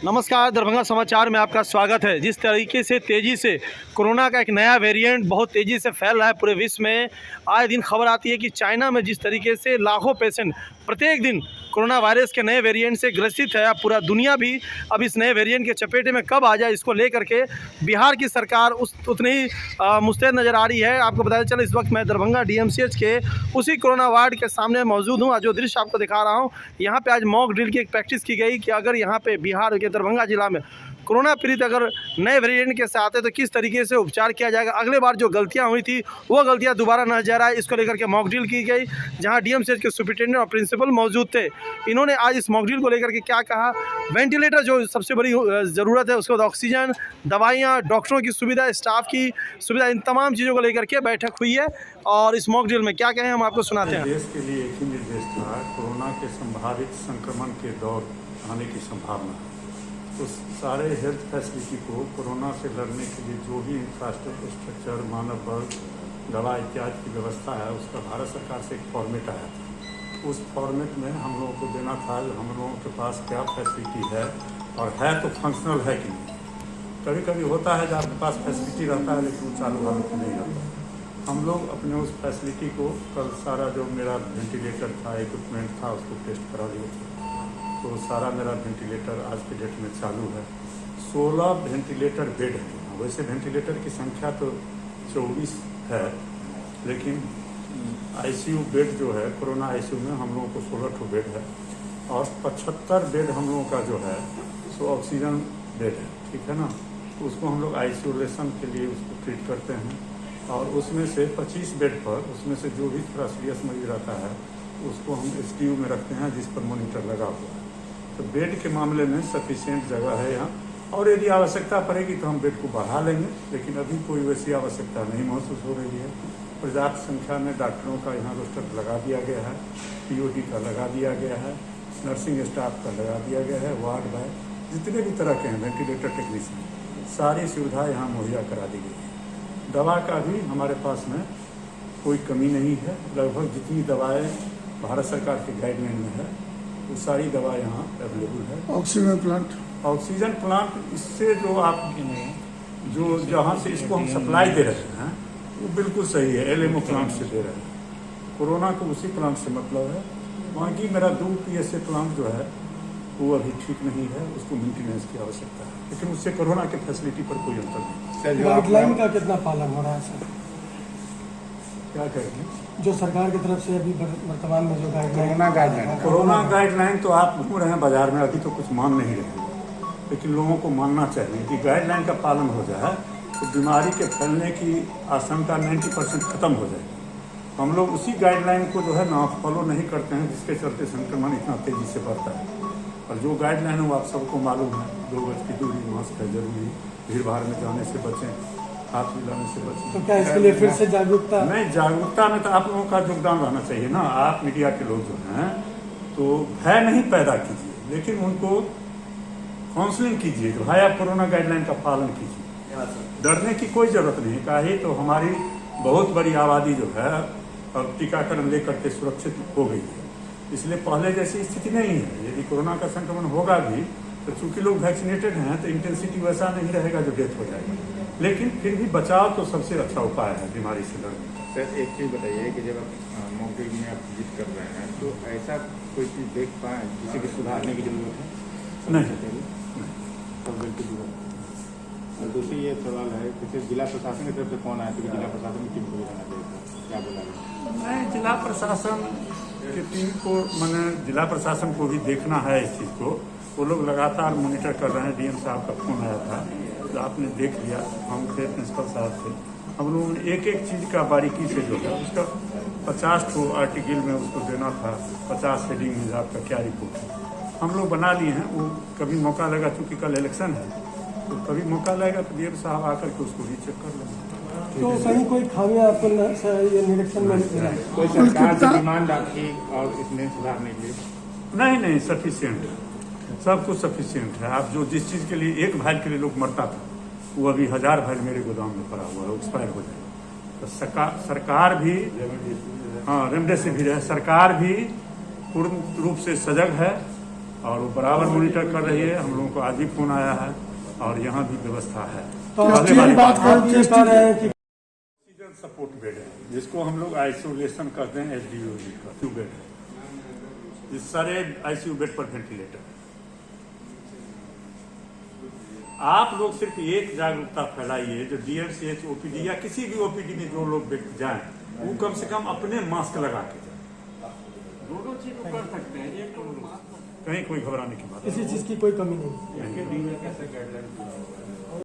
नमस्कार, दरभंगा समाचार में आपका स्वागत है। जिस तरीके से तेज़ी से कोरोना का एक नया वेरिएंट बहुत तेज़ी से फैल रहा है पूरे विश्व में, आए दिन खबर आती है कि चाइना में जिस तरीके से लाखों पेशेंट प्रत्येक दिन कोरोना वायरस के नए वेरिएंट से ग्रसित है। अब पूरा दुनिया भी अब इस नए वेरिएंट के चपेटे में कब आ जाए, इसको लेकर के बिहार की सरकार उतनी ही मुस्तैद नज़र आ रही है। आपको बताया चला, इस वक्त मैं दरभंगा DMCH के उसी कोरोना वार्ड के सामने मौजूद हूँ। जो दृश्य आपको दिखा रहा हूँ, यहाँ पे आज मॉक ड्रिल की एक प्रैक्टिस की गई कि अगर यहाँ पे बिहार के दरभंगा जिला में कोरोना पीड़ित अगर नए वेरिएंट के साथ है तो किस तरीके से उपचार किया जाएगा। अगले बार जो गलतियां हुई थी वो गलतियां दोबारा न जा रहा है, इसको लेकर के मॉक ड्रिल की गई, जहां DMCH के सुपरिटेंडेंट और प्रिंसिपल मौजूद थे। इन्होंने आज इस मॉक ड्रिल को लेकर के क्या कहा, वेंटिलेटर जो सबसे बड़ी ज़रूरत है, उसके बाद ऑक्सीजन, दवाइयाँ, डॉक्टरों की सुविधा, स्टाफ की सुविधा, इन तमाम चीज़ों को लेकर के बैठक हुई है। और इस मॉक ड्रिल में क्या कहें हम आपको सुनाते हैं। देश के लिए एक ही निर्देश था, कोरोना के संभावित संक्रमण के दौर आने की संभावना, तो सारे हेल्थ फैसिलिटी को कोरोना से लड़ने के लिए जो भी इंफ्रास्ट्रक्चर, मानव बल, दवा इत्यादि की व्यवस्था है, उसका भारत सरकार से एक फॉर्मेट आया था। उस फॉर्मेट में हम लोगों को देना था हम लोगों के पास क्या फैसिलिटी है, और है तो फंक्शनल है कि नहीं। कभी कभी होता है जब आपके पास फैसिलिटी रहता है लेकिन वो चालू हालत में नहीं रहता। हम लोग अपने उस फैसिलिटी को कल सारा जो मेरा वेंटिलेटर था, इक्विपमेंट था, उसको टेस्ट करा दिए थे। तो सारा मेरा वेंटिलेटर आज के डेट में चालू है। 16 वेंटिलेटर बेड है। वैसे वेंटिलेटर की संख्या तो 24 है, लेकिन ICU बेड जो है, कोरोना ICU में हम लोगों को 16 ठो बेड है, और 75 बेड हम लोगों का जो है सो ऑक्सीजन बेड है, ठीक है ना। तो उसको हम लोग आइसोलेशन के लिए उसको ट्रीट करते हैं, और उसमें से 25 बेड पर, उसमें से जो भी थोड़ा सीरियस मरीज रहता है उसको हम STU में रखते हैं, जिस पर मॉनिटर लगा हुआ है। तो बेड के मामले में सफिशिएंट जगह है यहाँ, और यदि आवश्यकता पड़ेगी तो हम बेड को बढ़ा लेंगे, लेकिन अभी कोई वैसी आवश्यकता नहीं महसूस हो रही है। पर्याप्त संख्या में डॉक्टरों का यहाँ रोस्टर लगा दिया गया है, POD का लगा दिया गया है, नर्सिंग स्टाफ का लगा दिया गया है, वार्ड बॉय, जितने भी तरह के हैं वेंटिलेटर टेक्नीशियन, सारी सुविधा यहाँ मुहैया करा दी गई है। दवा का भी हमारे पास में कोई कमी नहीं है। लगभग जितनी दवाएँ भारत सरकार के गाइडलाइन में है वो सारी दवा यहाँ अवेलेबल है। ऑक्सीजन प्लांट इससे जो आप जो जहाँ से इसको हम सप्लाई दे रहे हैं वो बिल्कुल सही है, LMO प्लांट से दे रहे हैं। कोरोना को उसी प्लांट से मतलब है। वहाँ की मेरा 2 PSA प्लांट जो है वो अभी ठीक नहीं है, उसको मेंटेनेंस की आवश्यकता है, लेकिन उससे कोरोना के फैसिलिटी पर कोई अंतर नहीं। गाइडलाइन का कितना पालन हो रहा है सर? क्या करेंगे जो सरकार की तरफ से अभी वर्तमान में जो कोरोना गाइडलाइन तो आप घूम रहे हैं बाजार में, अभी तो कुछ मान नहीं रहे, लेकिन लोगों को मानना चाहिए कि गाइडलाइन का पालन हो जाए तो बीमारी के फैलने की आशंका 90% खत्म हो जाएगी। हम लोग उसी गाइडलाइन को जो है ना फॉलो नहीं करते हैं, जिसके चलते संक्रमण इतना तेजी से बढ़ता है। और जो गाइडलाइन है वो आप सबको मालूम है, 2 गज की दूरी, मास्क है जरूरी, भीड़ भाड़ में जाने से बचें, हाथ मिलाने से बचें। तो क्या इसके लिए फिर से जागरूकता? नहीं, जागरूकता में तो आप लोगों का योगदान रहना चाहिए ना। आप मीडिया के लोग जो हैं तो भय नहीं पैदा कीजिए, लेकिन उनको काउंसलिंग कीजिए, जो है कोरोना गाइडलाइन का पालन कीजिए। डरने की कोई जरूरत नहीं। काहे तो हमारी बहुत बड़ी आबादी जो है अब टीकाकरण लेकर के सुरक्षित हो गई है, इसलिए पहले जैसी स्थिति नहीं है। यदि कोरोना का संक्रमण होगा भी तो चूंकि लोग वैक्सीनेटेड हैं तो इंटेंसिटी वैसा नहीं रहेगा जो डेथ हो जाएगा, लेकिन फिर भी बचाव तो सबसे अच्छा उपाय है बीमारी से लड़ने का। सर एक चीज़ बताइए कि जब आप मॉक ड्रिल में आप विजिट कर रहे हैं तो ऐसा कोई चीज़ देख पाएँ जिसे कि सुधारने की जरूरत है? नहीं। और दूसरी ये सवाल है कि जिला प्रशासन की तरफ से कौन आया, क्योंकि जिला प्रशासन की टीम को भी रहना चाहिए, क्या बोला गया? नहीं, जिला प्रशासन की टीम को मैंने जिला प्रशासन को भी देखना है इस चीज़ को। वो लोग लगातार मॉनिटर कर रहे हैं। DM साहब का फोन आया था तो आपने देख लिया, हम थे, प्रिंसिपल साहब थे, हम लोगों ने एक एक चीज़ का बारीकी से जो है उसका 50 ठो आर्टिकल में उसको देना था, 50 हेडिंग में आपका क्या रिपोर्ट है, हम लोग बना लिए हैं। वो कभी मौका लगा, चूँकि कल इलेक्शन है तो कभी मौका लगेगा तो DM साहब आकर के उसको रीचेक कर लेंगे। तो कहीं कोई खामियां आपको ये निरीक्षण में मिला? कोई सरकार से डिमांड आपकी और इसमें सुधारने के लिए? नहीं, सफिशियंट है, सब कुछ सफिशियंट है। आप जो जिस चीज़ के लिए 1 वाइल के लिए लोग मरता था वो अभी 1000 वाइल मेरे गोदाम में पड़ा हुआ है, एक्सपायर हो जाएगा। तो सरकार भी, हाँ, रेमडेसिविर है, सरकार भी पूर्ण रूप से सजग है और वो बराबर मॉनिटर कर रही है। हम लोगों को आज ही फोन आया है और यहाँ भी व्यवस्था है। तो पहले वाली बात बात कर पा रहे हैं कि ऑक्सीजन सपोर्ट बेड है, जिसको हम लोग आइसोलेशन करते हैं, एचडीयू का बेड है। इस सारे आईसीयू बेड पर वेंटिलेटर है। आप लोग सिर्फ एक जागरूकता फैलाइए, जो डीएमसीएच ओपीडी या किसी भी ओपीडी में जो लोग जाएं, वो कम से कम अपने मास्क लगा के जाए। दोनों चीज को कर सकते हैं, एक कहीं कोई घबराने की बात किसी चीज की कोई कमी नहीं। नहीं।